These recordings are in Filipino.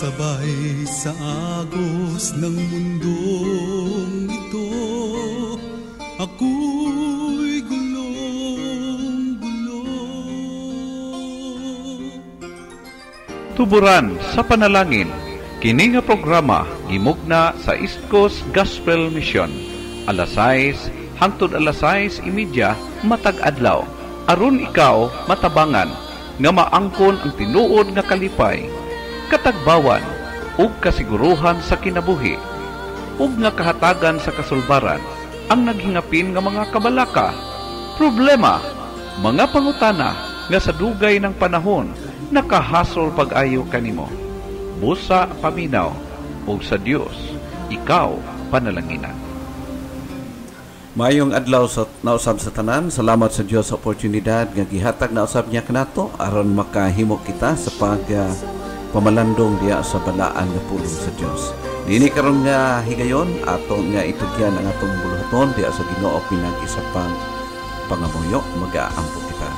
Sabay sa agos ng mundong ito, ako'y gulong-gulo. Tuburan sa panalangin, kini nga programa gimugna sa East Coast Gospel Mission. Alas 6 hangtod alas 6:30 matag adlaw. Aron ikaw matabangan nga maangkon ang tinuod nga kalipay, katagbawan ug kasiguruhan sa kinabuhi ug nga kahatagan sa kasulbaran ang naghingapin nga mga kabalaka, problema, mga pangutana nga sa dugay ng panahon nakahasol pag-ayo kanimo. Busa paminaw ug sa Dios ikaw panalanginan. Maayong adlaw sa nausab sa tanan. Salamat sa Dios sa oportunidad nga gihatag na usab niya kanato aron makahimo kita sa pamalandong diya sa balaan nga pulong sa Dios. Dini karon nga higayon ato nga itugyan ang atong buluhaton diya sa Ginoo pinagi sa pangamuyo magaampo kita.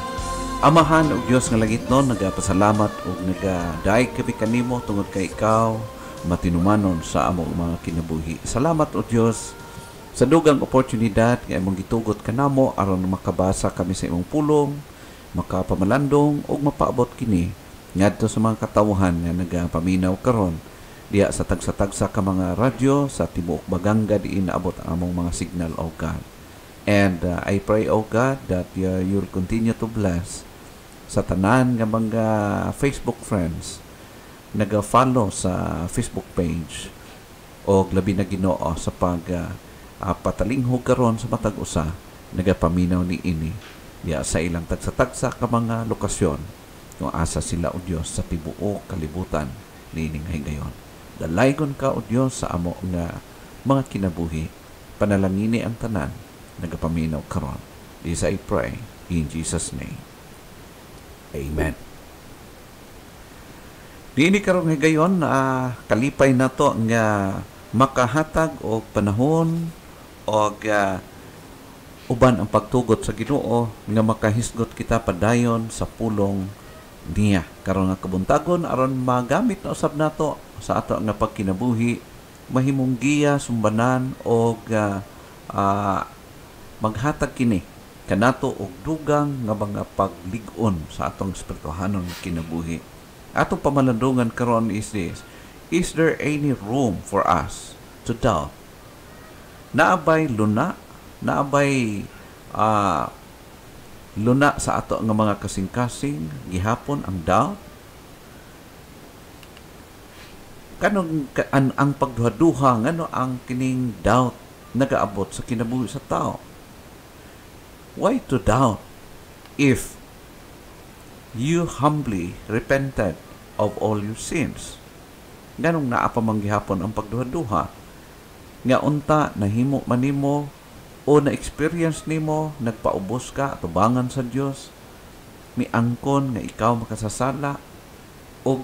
Amahan og Dios nga langitnon, nagapasalamat ug nagadaig kami kanimo tungod kay ikaw matinumanon sa among mga kinabuhi. Salamat o Dios sa dugang oportunidad nga imong gitugot kanamo aron makabasa kami sa imong pulong, makapamalandong ug mapaabot kini ngadto sa mga katawhan nga nagapaminaw karon diya sa tagsa-tagsa ka mga radyo sa tibuok Baganga diin naabot ang among mga signal, O God. And I pray, O God, that you'll continue to bless sa tanan nga mga Facebook friends naga-follow sa Facebook page o labi na Ginoo sa patalingho karon sa matag usa nagapaminaw ni ini diya sa ilang tagsa-tagsa ka mga lokasyon kung asa sila o Dios sa tibuok kalibutan niining higayon. Dalaygon ka o Dios sa amo nga mga kinabuhi, panalangini ang tanan nagapaminaw karon. This I pray in Jesus name. Amen. Diini karon higayon kalipay nato nga makahatag o panahon o uban ang pagtugot sa Ginoo nga makahisgot kita padayon sa pulong niya karon nga kabuntagon aron magamit na usab nato sa ato nga pagkinabuhi, mahimong giya sumbanan o maghatag kini kanato og dugang nga mga paglig-on sa atong espirituhanon kinabuhi. Atong pamalandungan karon is this: is there any room for us to doubt? Naabay luna sa ato nga mga kasing-kasing gihapon ang doubt. Kanong ang pagduha-duha ngano ang kining doubt nagaabot sa kinabuhi sa tao? Why to doubt if you humbly repented of all your sins? Ganong naapamang gihapon ang pagduha-duha nga unta nahimo manimo o na-experience nimo, nagpaubos ka atubangan sa Dios, miangkon nga ikaw makasasala o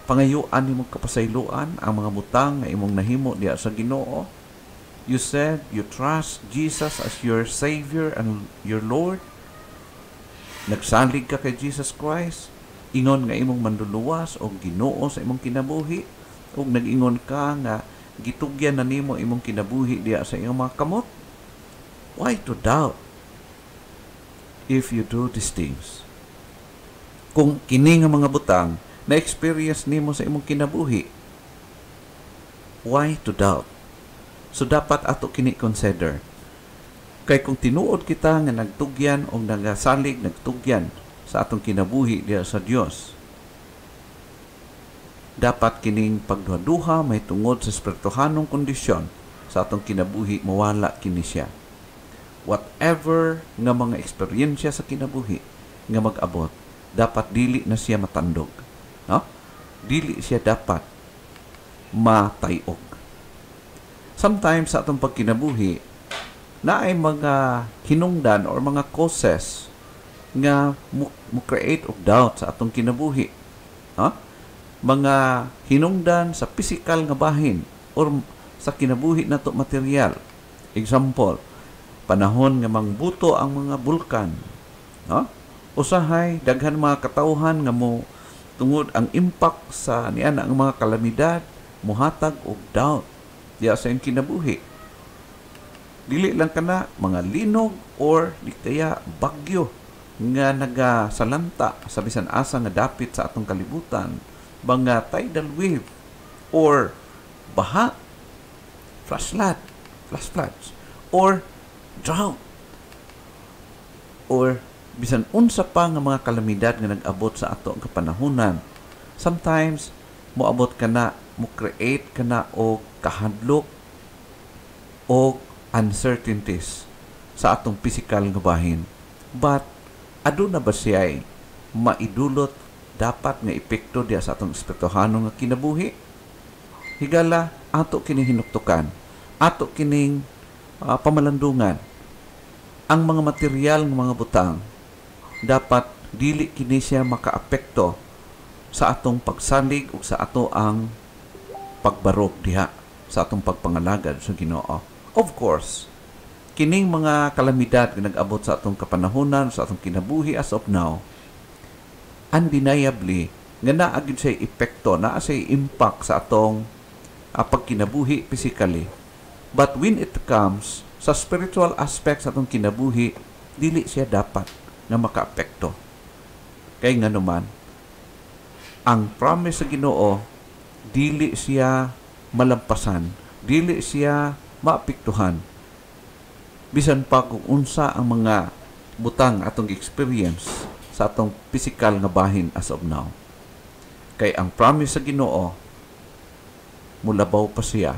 pangayuan nimo kapasayloan ang mga butang nga imong nahimo diya sa Ginoo. You said you trust Jesus as your Savior and your Lord. Nagsalig ka kay Jesus Christ, ingon nga imong manduluwas o Ginoo sa imong kinabuhi, ug nag-ingon ka nga gitugyan na nimo imong kinabuhi diya sa iyong mga kamot. Why to doubt if you do these things? Kung kini nga mga butang na-experience nimo sa imong kinabuhi, why to doubt? So dapat ato kini consider. Kay kung tinuod kita nga nagtugyan o nagasalig nagtugyan sa atong kinabuhi diya sa Dios, dapat kining pagduha-duha may tungod sa espirituhanong kondisyon sa atong kinabuhi mawala kini siya. Whatever nga mga eksperyensya sa kinabuhi nga mag-abot, dapat dili na siya matandog. No? Dili siya dapat matayog. Sometimes sa atong pagkinabuhi, na ay mga hinungdan or mga causes nga mo create of doubt sa atong kinabuhi. Mga hinungdan sa physical nga bahin or sa kinabuhi nato material. Example, panahon nga mangbuto ang mga bulkan. Usahay daghan mga katawhan nga mo tungod ang impact sa niana ang mga kalamidad muhatag og doubt diya sa iyang kinabuhi. Dili lang kana mga linog or di kaya bagyo nga nagasalanta sa bisan asa nga dapit sa atong kalibutan, mga tidal wave or baha, flash floods or drought or bisan unsa pa nga mga kalamidad nga nag-abot sa ato ang kapanahunan. Sometimes moabot kana, mo create kana og kahadlok o uncertainties sa atong physical nga bahin. But aduna ba siya maidulot dapat nga epekto diya sa atong espirituhano nga kinabuhi? Higala ato kining hinuktukan, ato kining pamalandungan. Ang mga material ng mga butang dapat dili kini siya makaapekto sa atong pagsalig o sa ato ang pagbarog diha sa atong pagpangalagad sa Ginoo. Of course, kining mga kalamidad nga nag-abot sa atong kapanahunan, sa atong kinabuhi as of now, undeniably nga naa gyud say epekto, naa say impact sa atong pagkinabuhi physically. But when it comes sa spiritual aspect sa atong kinabuhi, dili siya dapat nga makaapekto. Kay nga naman, ang promise sa Ginoo dili siya malampasan, dili siya maapektuhan bisan pa kung unsa ang mga butang atong experience sa atong physical nga bahin as of now. Kay ang promise sa Ginoo mulabaw pa siya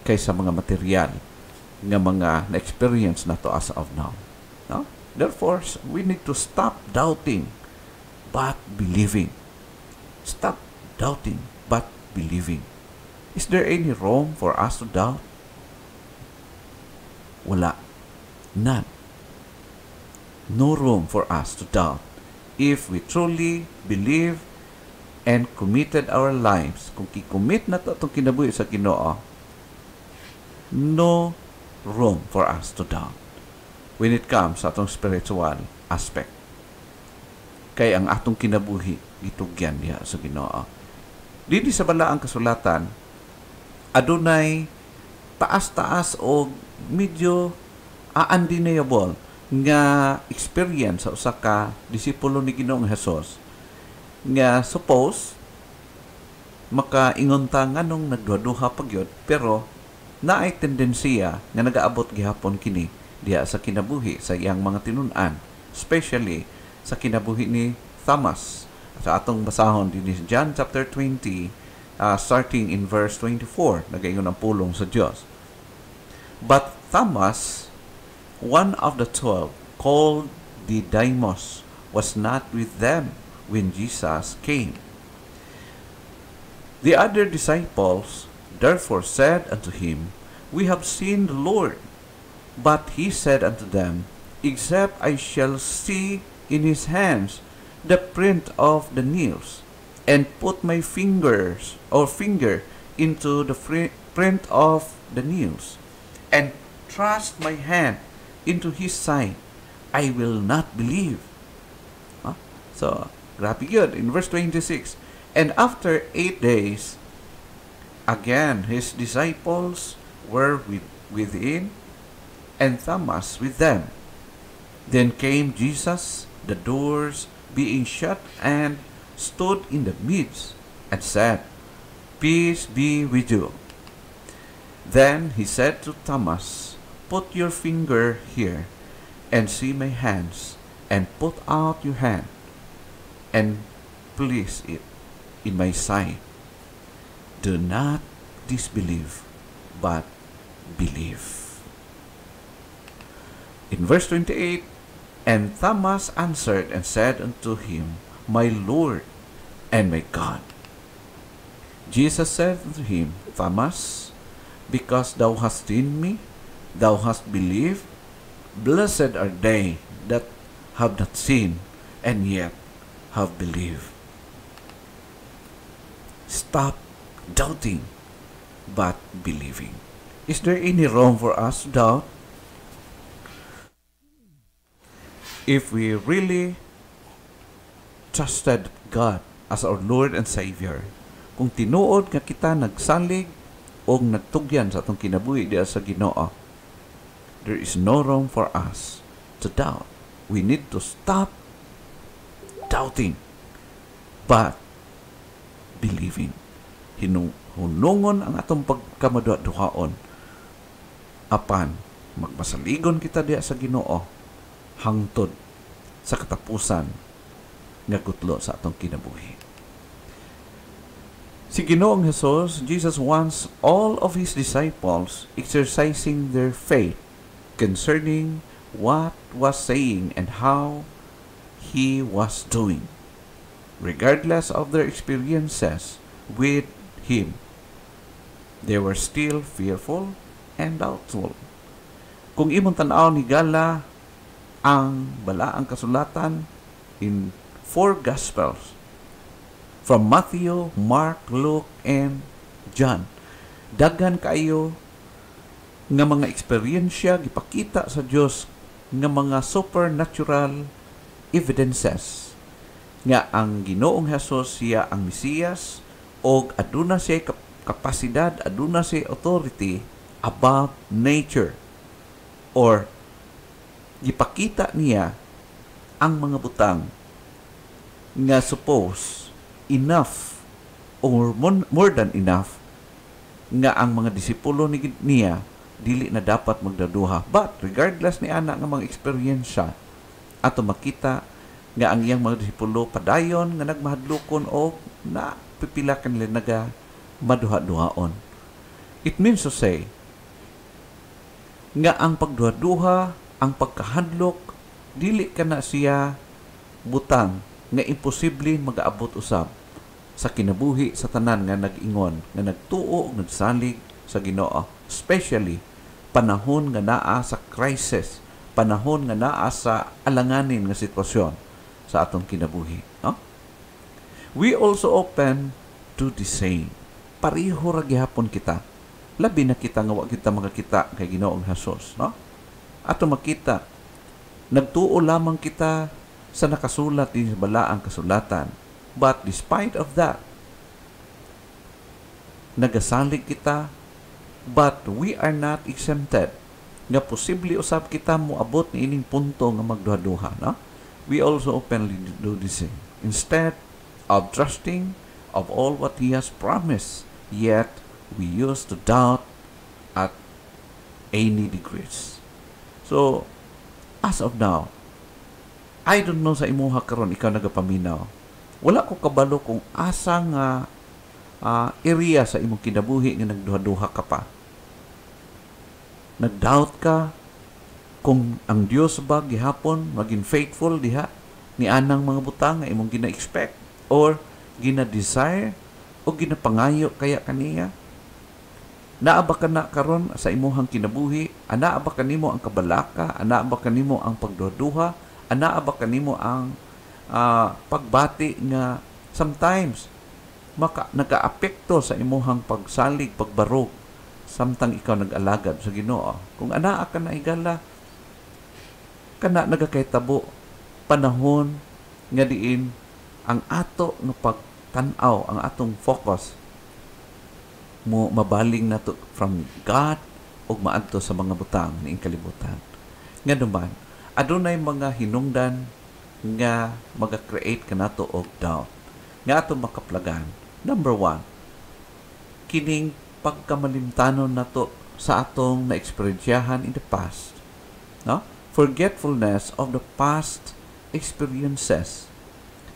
kaysa mga material nga mga na-experience nato as of now. No? Therefore, we need to stop doubting but believing. Stop doubting but believing. Is there any wrong for us to doubt? Wala. None. No room for us to doubt if we truly believe and committed our lives. Kung kicommit na ito itong kinabuhi sa Ginoo, no room for us to doubt when it comes sa atong spiritual aspect. Kay ang atong kinabuhi gitugyan diha sa Ginoo. Dili sa balaang kasulatan adunay taas-taas o medyo undeniable nga experience sa usa ka disipulo ni Ginoong Hesus nga suppose makaingon ta nganong nagduha-duha pagyud, pero naay tendensiya nga nagaabot gihapon kini diha sa kinabuhi sa iyang mga tinun-an, especially sa kinabuhi ni Thomas. Sa atong basahon din sa John chapter 20, starting in verse 24, nagaingon ang pulong sa Dios. But Thomas, one of the 12, called Didymus, was not with them when Jesus came. The other disciples therefore said unto him, We have seen the Lord. But he said unto them, Except I shall see in his hands the print of the nails, and put my finger into the print of the nails, and thrust my hand into his side, I will not believe. So, grabe yun. In verse 26, and after 8 days, again his disciples were within, and Thomas with them. Then came Jesus, the doors being shut, and stood in the midst, and said, Peace be with you. Then he said to Thomas, Put your finger here, and see my hands, and put out your hand, and place it in my side. Do not disbelieve, but believe. In verse 28, And Thomas answered and said unto him, My Lord and my God. Jesus said unto him, Thomas, because thou hast seen me, thou hast believed. Blessed are they that have not seen, and yet have believed. Stop doubting, but believing. Is there any wrong for us to doubt? If we really trusted God as our Lord and Savior. Kung tinuod nga kita nagsalig o nagtugyan sa atong kinabuhi diya sa Ginoo, there is no room for us to doubt. We need to stop doubting, but believing. Hunungon ang atong pagkamaduhaon apan magmasaligon kita diya sa Ginoo hangtod sa katapusan nga gutlo sa atong kinabuhi. Si Ginoong Jesus, Jesus wants all of His disciples exercising their faith concerning what was saying and how He was doing, regardless of their experiences with Him. They were still fearful and doubtful. Kung imong tan-aw ni gala ang balaang kasulatan in 4 Gospels, from Matthew, Mark, Luke, and John, daghan kayo nga mga eksperyensya gipakita sa Dios nga mga supernatural evidences nga ang Ginoong Hesus siya ang Mesiyas o aduna siya kapasidad, aduna siya authority above nature, or gipakita niya ang mga butang nga suppose enough or more than enough nga ang mga disipulo niya dili na dapat magdaduha. But regardless ni ana nga mga eksperyensya, ato makita nga ang iyang mga disipulo padayon nga nagmahadlokon o na pipila kanila naga maduha-duhaon. It means to say nga ang pagduha-duha, ang pagkahadlok, dili kana siya butang nga imposible mag-aabot usab sa kinabuhi sa tanan nga nag-ingon, nga nagtuo ug nagsalig sa Ginoo, especially panahon nga naa sa crisis, panahon nga naa sa alanganin nga sitwasyon sa atong kinabuhi. No? We also open to the same. Pareho ra gihapon kita. Labi na kita nga wa kita makakita kay Ginoong Hesus, no? Ato makita nagtuo lamang kita sa nakasulat din sa balaang kasulatan. But despite of that, nagasalig kita, but we are not exempted. Nga posible usab kita moabot ni ining punto nga magduha-duha, no? We also openly do the same. Instead of trusting of all what He has promised, yet we used to doubt at any degrees. So, as of now, I don't know sa imuha karon ikaw nagapaminaw. Wala ko kabalo kung asa nga area sa imong kinabuhi nga nagduha-duha ka pa. Nag-doubt ka kung ang Dios ba gihapon maging faithful diha ni anang mga butang nga imong gina-expect or gina-desire o ginapangayo kaya kaniya. Naa ba kana karon sa imuhang kinabuhi? Anaa ba kanimo ang kabalaka? Anaa ba kanimo ang pagduduha? Anaa ba kanimo ang pagbati nga sometimes nagaapekto sa imuhang pagsalig, pagbarog samtang ikaw nag-alagad sa Ginoo? Kung anaa ka na igala, kana nagakahitabo panahon nga diin ang ato nga pagtan-aw, ang atong focus mo mabaling nato from God o maadto sa mga butang niing kalibutan. Nga naman, adunay mga hinungdan nga maga-create kanato og doubt nga ato makaplagan. Number 1, kining pagkamalimtanon nato sa atong na-eksperyensyahan in the past. No? Forgetfulness of the past experiences.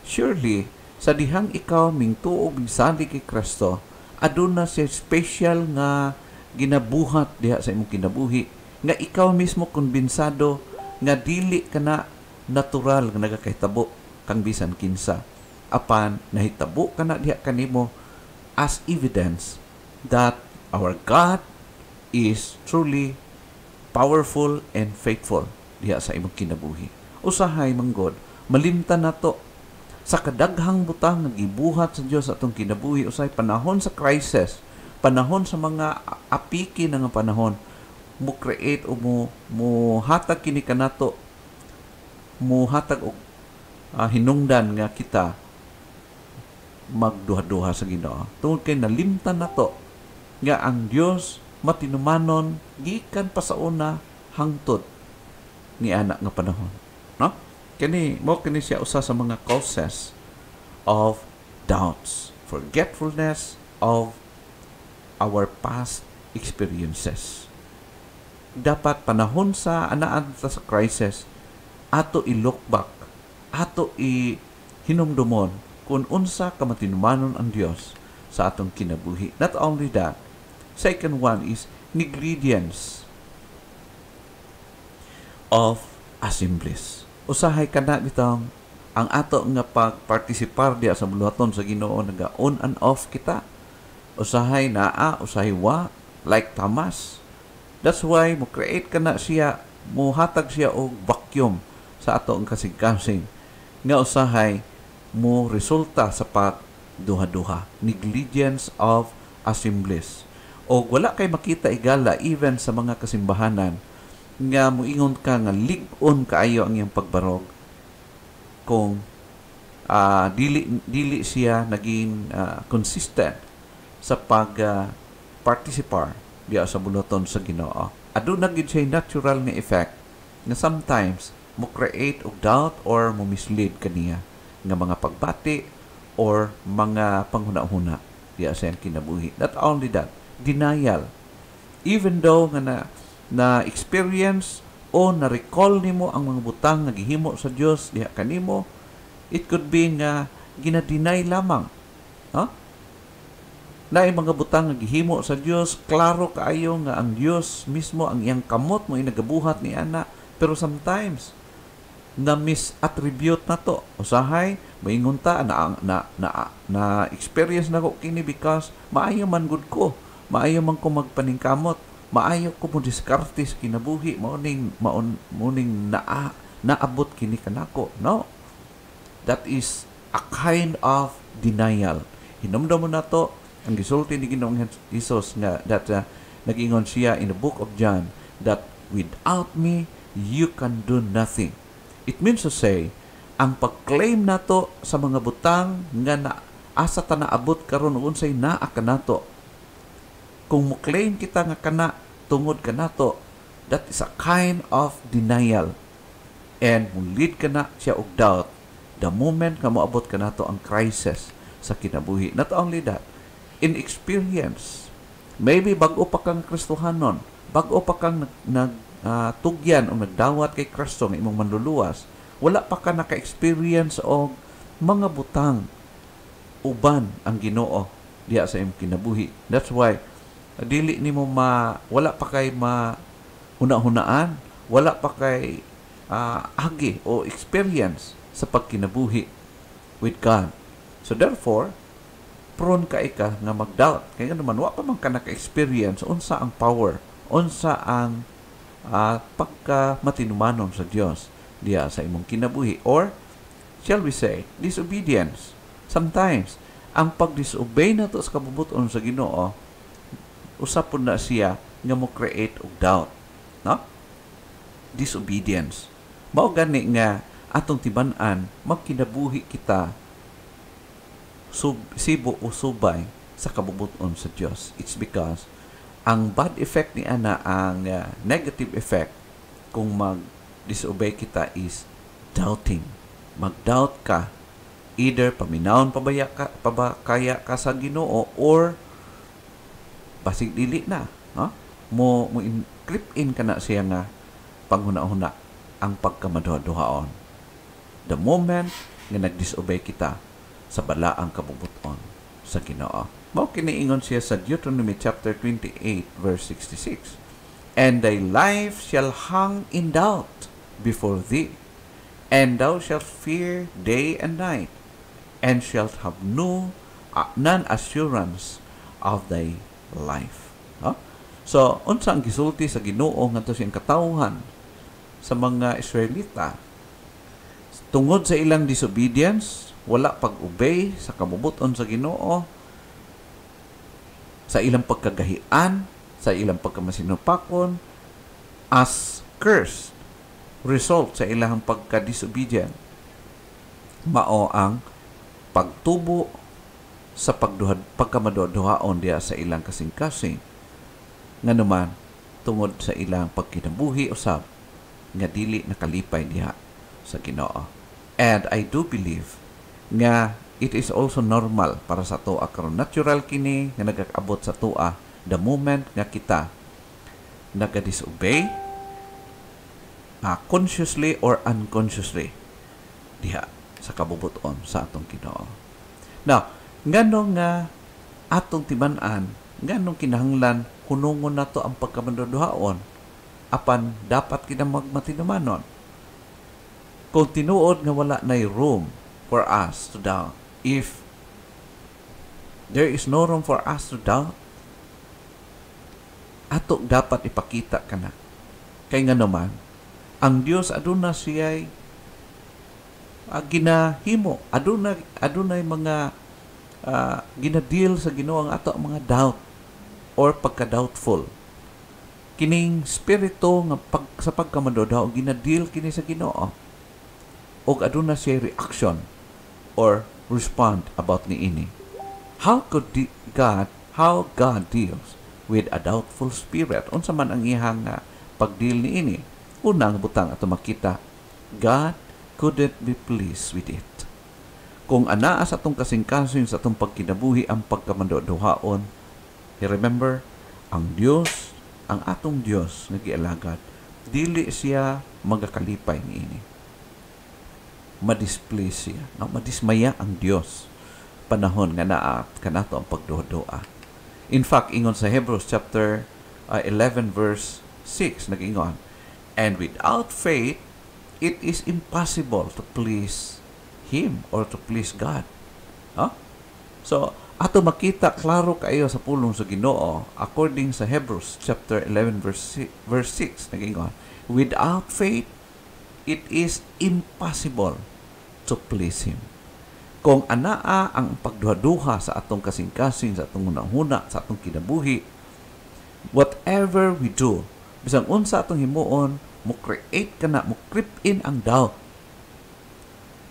Surely, sa dihang ikaw mingtuo bisalig kay Kristo, aduna siya special nga ginabuhat diha sa imong kinabuhi nga ikaw mismo konbinsado nga dili kana natural nga nagakahitabo kang bisan kinsa, apan nahitabo kana diha kanimo as evidence that our God is truly powerful and faithful diha sa imong kinabuhi. Usahay manggod malimtan nato sa kadaghang butang nga gibuhat sa Dios atong kinabuhi, usay panahon sa crisis, panahon sa mga apiki nga panahon, mo create o mo hatag kini kanato, mo hatag og hinungdan nga kita magduha-duha sa Ginoo. Tungod kay nalimtan nato nga ang Dios matinumanon gikan pa sa una hangtod ni anak nga panahon. No? Kini siya usa sa mga causes of doubts, forgetfulness of our past experiences. Dapat panahon sa anaan sa crisis, ato i-look back, ato i-hinumdumon kung unsa ka matinumanon ang Dios sa atong kinabuhi. Not only that, second one is negligence of assemblies. Usahay kana bitang ang ato nga pagpartisipar diya sa buluhaton sa Ginoo naga on and off kita. Usahay naa, usahay wa, like Thomas. That's why mo create kana siya, mo hatag siya og vacuum sa ato ang kasing-kasing. Nga usahay mo resulta sa pagduha-duha, negligence of assemblies. O wala kay makita igala even sa mga kasimbahanan nga moingon ka nga lig-on kaayo ang iyang pagbarog kung dili siya naging consistent sa participar diya sa buluhaton sa Ginoo. Aduna gid siya natural nga effect na sometimes mo create og doubt or mo mislead kaniya nga mga pagbati or mga panghuna-huna diya sa iyang kinabuhi. Not only that, denial. Even though nga na experience o na-recall nimo ang mga butang nga gihimo sa Dios diha kanimo, it could be nga gina-deny lamang. Huh? Na mga butang nga gihimo sa Dios, klaro kaayo nga ang Dios mismo ang iyang kamot mo inagabuhat ni ana, pero sometimes na misattribute na to. Usahay moingon ta na experience na ko kini because maayo man gud ko, maayo man ko magpaningkamot, maayo ko mo diskarte sa kinabuhi, mauning naabot kini kanako. No, that is a kind of denial. Hinumdum mo na to ang gisulti ni Ginoong Hesus nga that nag-ingon siya in the book of John that without me you can do nothing. It means to say, ang pag-claim nato sa mga butang nga na asa ta naabot karon unsay naa kanato. Kung mo claim kita nga kana tungod kanato, that is a kind of denial. And mo lead kana siya og doubt the moment nga moabot kanato ang crisis sa kinabuhi. Not only that, in experience, maybe bag-o pa kang Kristohanon, bag-o pa kang tugyan o nagdawat kay Kristo nga imong manluluwas, wala pa ka naka-experience og mga butang uban ang Ginoo diya sa imong kinabuhi. That's why dili nimo wala pa kay hunahunaan, wala pa kay agi o experience sa pagkinabuhi with God. So therefore, prone ka nga mag-doubt. Kaya naman, wa pa man ka naka-experience unsa ang power, unsa ang pagka-matinumanon sa Dios diya sa imong kinabuhi. Or, shall we say, disobedience. Sometimes, ang pag-disobey na to sa kabubuton sa Ginoo, usapon na siya nga mo create og doubt. No? Disobedience. Mao gani nga atong tiban-an, magkinabuhi kita sibo o subay sa kabubuton sa Dios. It's because ang bad effect ni ana, ang negative effect kung mag-disobey kita is doubting. Mag-doubt ka, either paminawon pabakaya ka sa Ginoo or basig dili na, no? Mo clip in kana siya nga panghuna-huna ang pagkamaduha-duhaon. The moment nga nag-disobey kita sa balaang kabubuton sa Ginoo. Mao kiniingon siya sa Deuteronomy chapter 28 verse 66. And thy life shall hang in doubt before thee, and thou shalt fear day and night, and shalt have none assurance of thy life. Huh? So, unsa ang gisulti sa Ginoo ngadto siyang katawhan sa mga Israelita tungod sa ilang disobedience, wala pag-obey sa kabubuton sa Ginoo, sa ilang pagkagahian, sa ilang pagkamasinupakon, as cursed result sa ilang pagka-disobedient, mao ang pagtubo sa pagkamaduhaon diya sa ilang kasing-kasing nga naman tungod sa ilang pagkinabuhi usab nga dili nakalipay diha sa Ginoo. And I do believe nga it is also normal para sa toa karon, natural kini nga nagakabot sa toa the moment nga kita naga-disobey consciously or unconsciously diha sa kabubuton sa atong Ginoo. Now, nganong nga atong timan-an, nganong kinahanglan hunungon nato ang pagkamaduhaon apan dapat kita magmatinumanon. Kung tinuod nga wala na room for us to doubt, if there is no room for us to doubt, ato dapat ipakita ka na. Kay nga naman, ang Dios aduna siya'y ginahimo, adunay mga ginadeal sa Ginoo ang ato ang mga doubt or pagka-doubtful. Kining spirito nga sa pagkamaduhaon ginadeal kini sa Ginoo. Og aduna siya reaction or respond about niini. How God deals with a doubtful spirit? Unsa man ang iyang pagdeal niini? Unang butang ato makita, God couldn't be pleased with it. Kung anaa sa atong kasing-kasing sa atong pagkinabuhi ang pagkamaduhaon, remember, ang Dios, ang atong Dios nga gialagad, dili siya magakalipay niini. Madisplay siya, madismaya ang Dios panahon nga naa kanato ang pagduha-duha. In fact, ingon sa Hebrews chapter 11 verse 6 nag-ingon, and without faith it is impossible to please Him or to please God. So ato makita klaro kayo sa pulong sa Ginoo according sa Hebrews chapter 11 verse 6 nag-ingon, without faith it is impossible to please Him. Kung anaa ang pagduha-duha sa atong kasing-kasing, sa atong hunahuna, sa atong kinabuhi, whatever we do, bisang unsa atong himuon, mo create ka na, mo creep in ang doubt.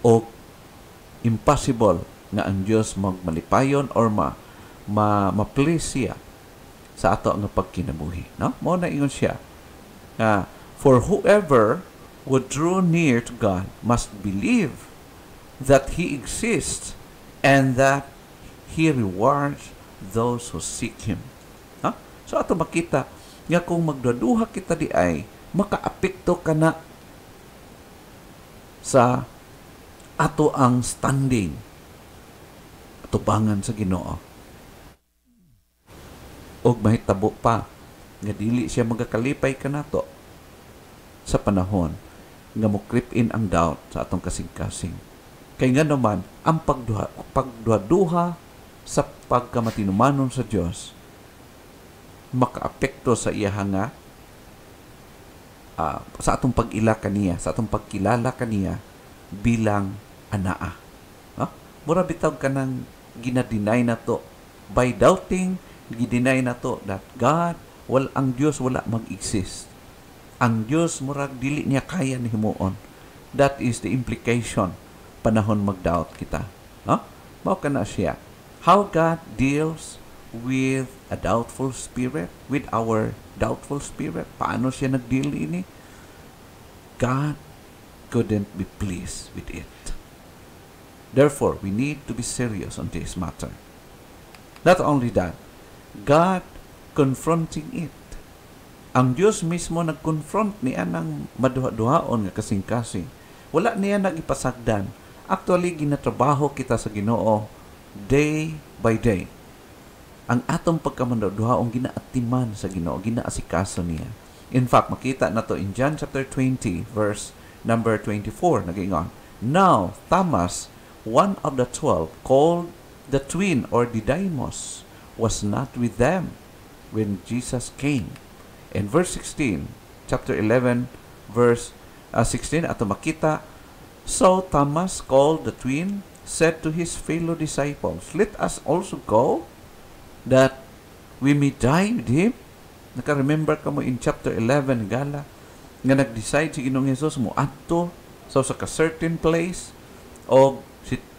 O impossible nga ang Diyos magmalipayon or ma-please siya sa ato ang pagkinabuhi. No? Mao na ingon siya. For whoever would draw near to God must believe that He exists and that He rewards those who seek Him. So ato makita nga kung magduduha kita di ay makaapekto ka na sa ato ang standing atubangan sa Ginoo. Og mahitabo pa nga dili siya magakalipay kanato sa panahon nga mo creep in ang doubt sa atong kasing-kasing. Kay nga naman, ang pagduha sa pagkamatinumanon sa Diyos, makaapekto sa iya nga, sa atong pag-ila kaniya, sa atong pagkilala kaniya bilang anaa. Mura bitaw ka ng ginadeny na to. By doubting, gideny na to that God, ang Diyos wala mag-exist. Ang Diyos murag dili niya kaya ni himuon. That is the implication panahon mag-doubt kita. Mao kana siya. How God deals with a doubtful spirit, with our doubtful spirit. Paano siya nag-deal ini? God couldn't be pleased with it. Therefore, we need to be serious on this matter. Not only that, God confronting it. Ang Diyos mismo nag-confront niya ng maduha-duhaon nga kasing-kasing. Wala niya nag-ipasagdan. Actually, ginatrabaho kita sa Ginoo day by day. Ang atong pagkamaduhaon ginaatiman sa Ginoo, ginaasikaso niya. In fact, makita na to in John chapter 20, verse number 24, nag-ingon, now, Thomas, one of the 12, called the twin or Didymus, was not with them when Jesus came. In verse 16, chapter 11, verse 16, ato makita, so Thomas, called the twin, said to his fellow disciples, let us also go, that we may die with him. Naka-remember ka mo in chapter 11, gala, nga nag-decide si Ginoong Jesus mo adto sa certain place, o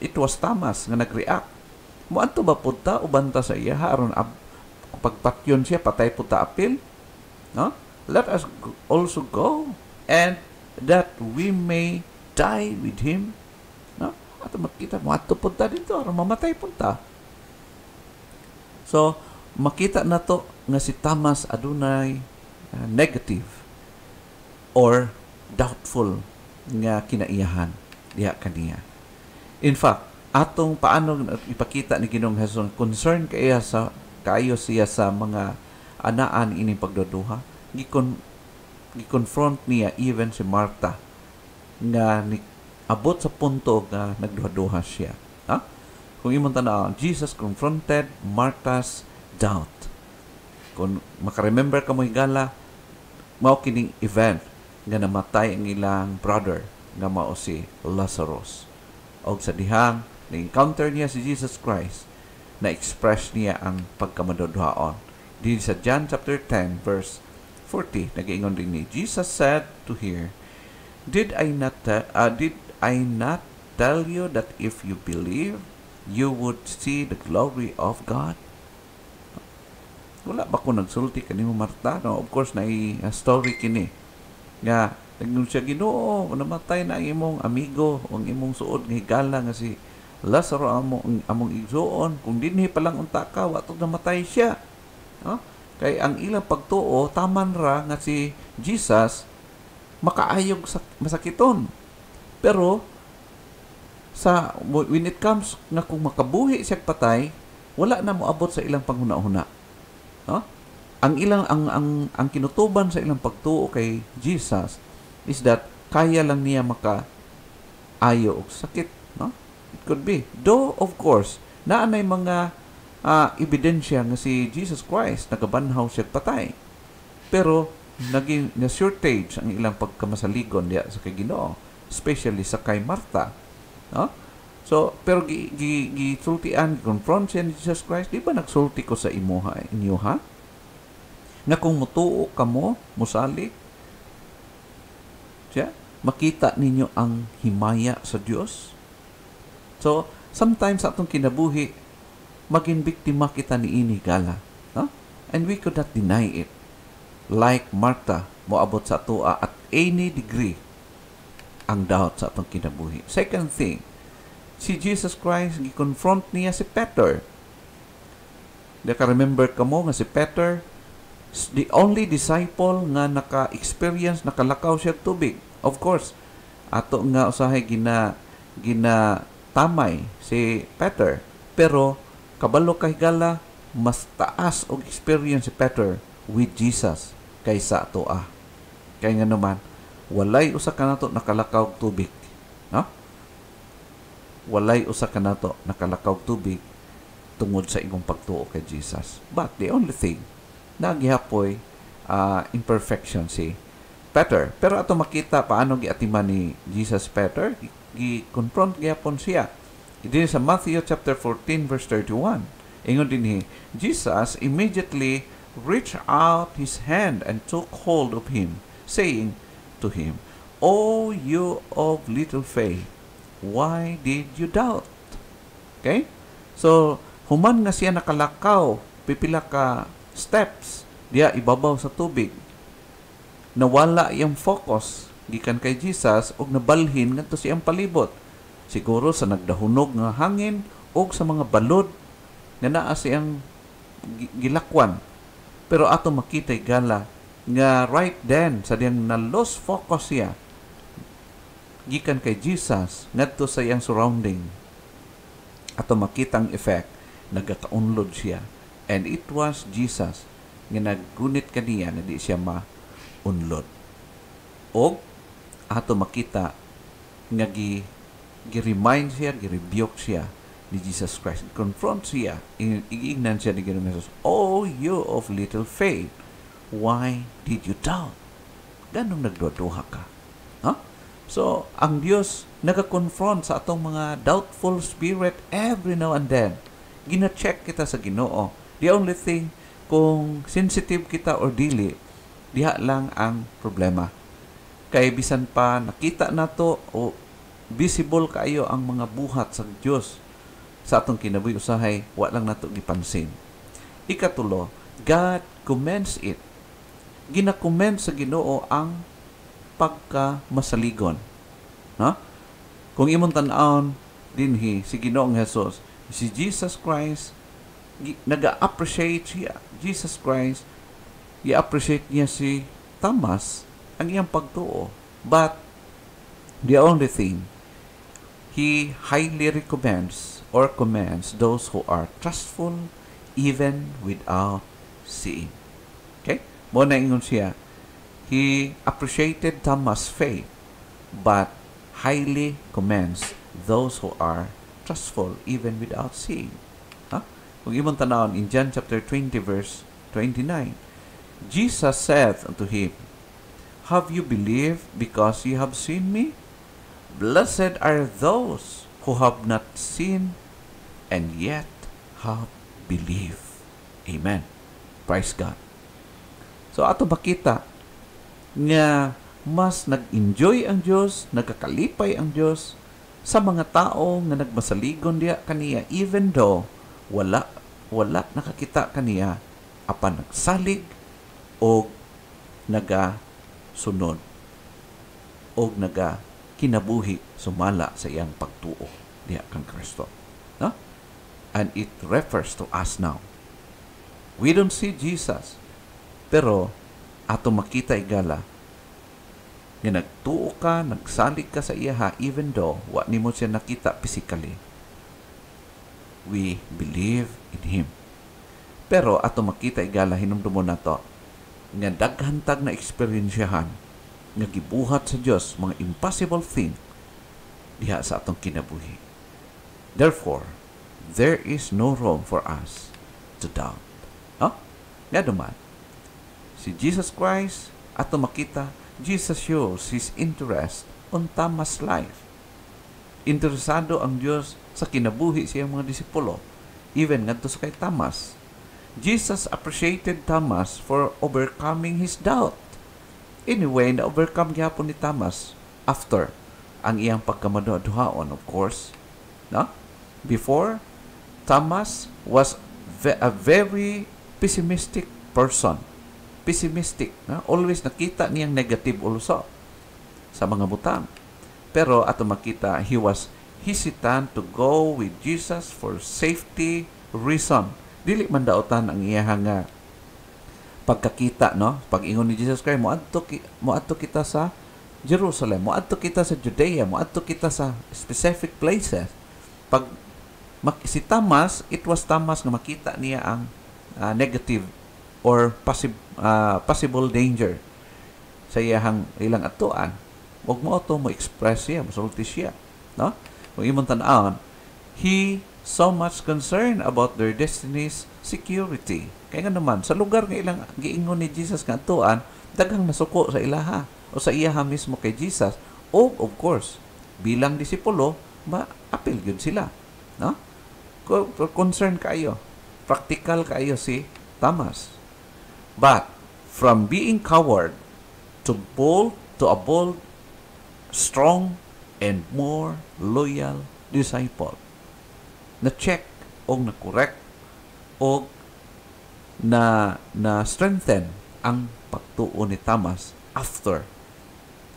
it was Thomas nga nag-react. Muadto ba punta uban ta sa iya aron pagpatyon siya patay punta apil? No? Let us also go, and that we may die with him. No? Ato makita muadto punta dito aron mamatay punta. So makita na to nga si Thomas adunay negative or doubtful nga kinaiyahan diha kaniya. In fact, atong paano ipakita ni Ginoong Hesus concern kayo siya sa mga anaan ining pagduduha, gi-confront niya even si Martha nga abot sa punto nga nagduha-duha siya. Ha? Kung imong tanaw, Jesus confronted Martha's doubt. Kung makaremember ka mo higala, mao kining event nga namatay ang ilang brother nga mao si Lazarus. Og sa dihang na-encounter niya si Jesus Christ, na-express niya ang pagkamaduduhaon. Din sa John chapter 10 verse 40, nag-iingon din ni Jesus said to her, Did I not tell you that if you believe, you would see the glory of God? Wala ba ko nagsulti kanimo Marta? No, of course, story kini. Nga, nagnun siya, Ginoo, namatay na ang imong amigo, ang imong suod nga higala nga si Lazaro among igsuon. Kung dinhi pa lang unta ka, watog namatay siya. No? Kay ang ilang pagtuo, taman ra nga si Jesus makaayog sa masakiton. Pero, when it comes na kung makabuhi siya patay, wala na moabot sa ilang panghuna-huna. No? Ang kinutuban sa ilang pagtuo kay Jesus is that kaya lang niya makaayo og sakit, no? It could be. Though of course, naanay mga ebidensya nga si Jesus Christ nagabanhaw siya patay. Pero naging na shortage ang ilang pagkamasaligon diya sa kay Ginoo, especially sa kay Martha, no? So pero gisultian, confront siya ni Jesus Christ, di ba nagsulti ko sa inyo ha? Na kung mutuo kamo, musali siya, makita ninyo ang himaya sa Dios. So, sometimes sa atong kinabuhi, maging biktima kita ni ini gala. No? And we could not deny it. Like Martha, moabot sa atua at any degree ang doubt sa atong kinabuhi. Second thing, si Jesus Christ, gi-confront niya si Peter. Remember ka mo nga si Peter, the only disciple nga naka-experience, nakalakaw siya tubig. Of course, ato nga usahay ginatamay si Peter. Pero, kabalo kay gala, mas taas og experience si Peter with Jesus kaysa ato Kaya nga naman, walay usa ka nato nakalakaw tubig. No? Walay usa ka nato nakalakaw tubig tungod sa imong pagtuo kay Jesus. But the only thing, nagihapoy imperfection si Peter. Pero ato makita paano giatiman ni Jesus Peter, gi-confront gyapon siya. Ito sa Matthew chapter 14 verse 31. Ingon dinhi, Jesus immediately reached out his hand and took hold of him, saying to him, "O you of little faith, why did you doubt?" Okay? So, human nga siya nakalakaw, pipila ka steps, diya ibabaw sa tubig. Nawala iyang focus gikan kay Jesus og nabalhin ngadto siyang palibot. Siguro sa nagdahunog nga hangin og sa mga balod nga naa siyang gilakwan. Pero ato makita gala nga right then sa diyang na-lost focus siya gikan kay Jesus ngadto sa iyang surrounding. Ato makita ang effect, nagakaunlod siya. And it was Jesus nga naggunit kaniya na di siya maunlod. O ato makita nga gi-remind siya, gi-rebuke siya ni Jesus Christ. Confront siya, iignan siya ni Ginoong Jesus, "Oh, you of little faith, why did you doubt?" Ganong nagduduha ka. Huh? So, ang Diyos nag-confront sa atong mga doubtful spirit every now and then. Gina-check kita sa Ginoo. The only thing, kung sensitive kita or dili, diha lang ang problema. Kay bisan pa nakita nato o visible kaayo ang mga buhat sa Dios sa atong kinabuhi usahay wa lang nato gipansin. Ikatulo, God commends it. Gina-commend sa Ginoo ang pagkamasaligon. No? Kung imong tan-awon dinhi si Ginoong Hesus, si Jesus Christ naga-appreciate siya. Jesus Christ, i-appreciate niya si Thomas ang iyang pagtuo. But the only thing, He highly recommends or commends those who are trustful even without seeing. Okay? Mo na ingon siya, He appreciated Thomas' faith, but highly commends those who are trustful even without seeing. Kung imong tanawon in John chapter 20 verse 29, Jesus said unto him, Have you believed because you have seen me? Blessed are those who have not seen and yet have believed. Amen. Praise God. So ato makita nga mas nag-enjoy ang Diyos, nagkakalipay ang Diyos sa mga tao nga nagmasaligon diya kaniya, even though wala nakakita kaniya apan nagsalig o nagasunod o kinabuhi sumala sa iyang pagtuo diya kang Kristo. No? And it refers to us now. We don't see Jesus, pero ato makita igala nga nagtuo ka, nagsalig ka sa iya even though wa nimo siya nakita physically. We believe in Him. Pero ato makita igala hinumdumon nato nga daghan tag na eksperyensyahan nga gibuhat sa Dios mga impossible thing diha sa atong kinabuhi. Therefore, there is no room for us to doubt. Nga duman, si Jesus Christ, ato makita, Jesus shows His interest on Thomas' life. Interesado ang Diyos sa kinabuhi siyang mga disipulo, even ngadto sa kay Thomas. Jesus appreciated Thomas for overcoming his doubt. Anyway, na-overcome gyapon ni Thomas after ang iyang pagkamaduhaon, of course. No? Before, Thomas was a very pessimistic person. Pessimistic. No? Always nakita niyang negative also sa mga butang. Pero ato makita, he was hesitant to go with Jesus for safety reason. Dili man daotan ang iyang pagkakita, no? Pag-ingon ni Jesus Christ, moadto kita sa Jerusalem, moadto kita sa Judea, moadto kita sa specific places. Pag si Thomas, it was Thomas nga makita niya ang negative or possible danger sa ilang atuan. Huwag mo ito mo express siya, masulti siya. No? Kung imong tan-awon, he so much concerned about their destiny's security. Kaya nga naman, sa lugar nga ilang giingon ni Jesus nga atuan, daghang nasuko sa ilaha o sa iyaha mismo kay Jesus. O, of course, bilang disipulo, ma-appeal yun sila. No? Concern kayo. Practical kayo si Thomas. But, from being coward to a bold, strong, and more loyal disciple, na-check o na-correct o na-strengthen ang pagtuo ni Thomas after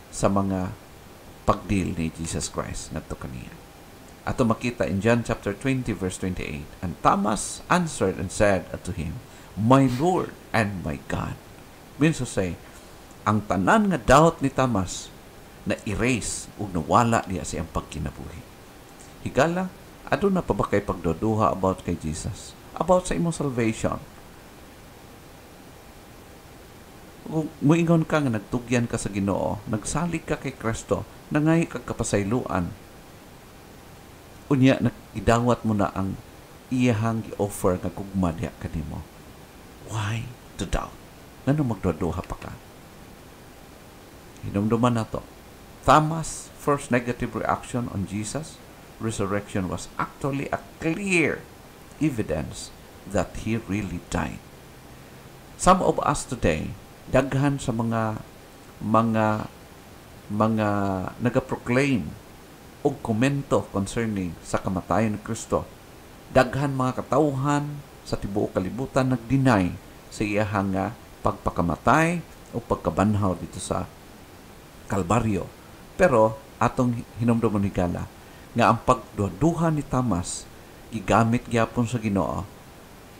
sa mga pagdeal ni Jesus Christ ngadto kaniya. Ato makita in John chapter 20 verse 28, and Thomas answered and said unto him, My Lord and my God. Means to say, ang tanan nga doubt ni Thomas na erase o nawala niya sa iyang pagkinabuhi. Higala, aduna pa ba kay pagduduha about kay Jesus? About sa imong salvation? Kung muingon ka nga nagtugyan ka sa Ginoo, nagsalig ka kay Kristo, nangahi kag kapasayloan, unya idawat mo na ang iyahang gi-offer nga gugma diha kanimo. Why to doubt? Ngano magduduha pa ka? Hinumduman na to. Thomas' first negative reaction on Jesus' resurrection was actually a clear evidence that He really died. Some of us today, daghan sa mga nagaproclaim o komento concerning sa kamatayon ni Kristo, Daghan mga katawhan sa tibuok kalibutan nag-deny sa iyahang nga pagpakamatay o pagkabanhaw dito sa Kalbaryo. Pero atong hinumduman ni Gala nga ang pagduha ni Thomas gigamit gyapon sa Ginoo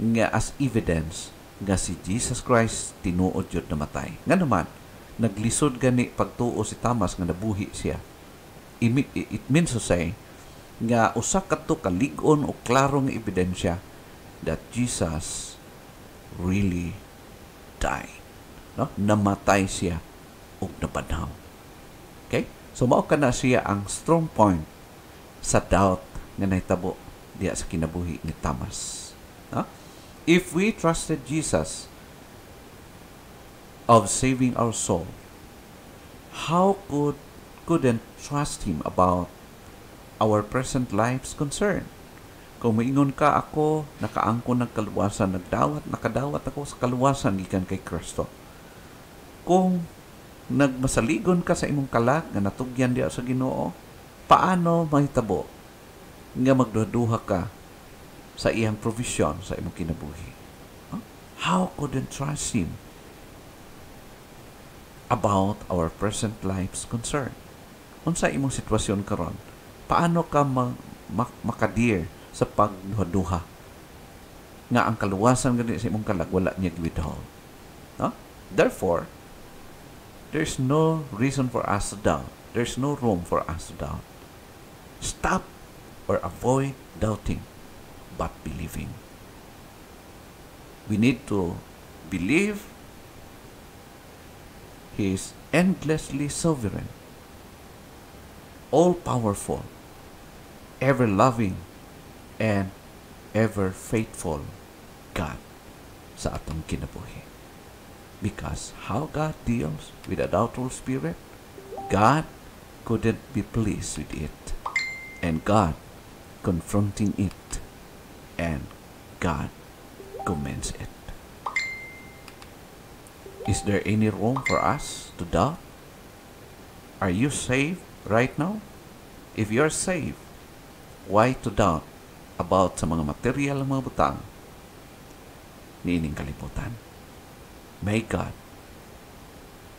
nga as evidence nga si Jesus Christ tinuod jud namatay. Nga naman naglisod gani pagtuo si Thomas nga nabuhi siya. It means to say nga usa kadto kalig-on o klaro nga ebidensya that Jesus really died. No? Namatay siya ug nabanhaw. Okay? So mao kana siya ang strong point sa doubt nga nahitabo diya sa kinabuhi ni Thomas. No? If we trusted Jesus of saving our soul, how couldn't trust Him about our present life's concern? Kung maingon ka, ako nakaangkon ng kaluwasan, nakadawat ako sa kaluwasan gikan kay Kristo. Kung nagmasaligon ka sa imong kalag nga natugyan diya sa Ginoo, paano mahitabo nga magduha ka sa iyang provision sa imong kinabuhi? Huh? How couldn't trust Him about our present life's concern? Unsa imong sitwasyon karon? Paano ka makadear sa pagduha nga ang kaluwasan gani sa imong kalag wala niya giwithhold? No? Therefore, there's no reason for us to doubt. There's no room for us to doubt. Stop or avoid doubting, but believing. We need to believe He is endlessly sovereign, all-powerful, ever-loving, and ever-faithful God sa atong kinabuhi. Because how God deals with a doubtful spirit, God couldn't be pleased with it. And God confronting it. And God commends it. Is there any room for us to doubt? Are you saved right now? If you're saved, why to doubt about sa mga material mga butang niining kalibutan? May God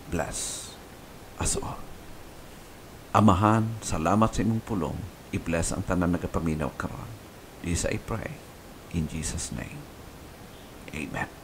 bless us all. Amahan, salamat sa imong pulong. I-bless ang tanan nagapaminaw karon. This I pray in Jesus' name. Amen.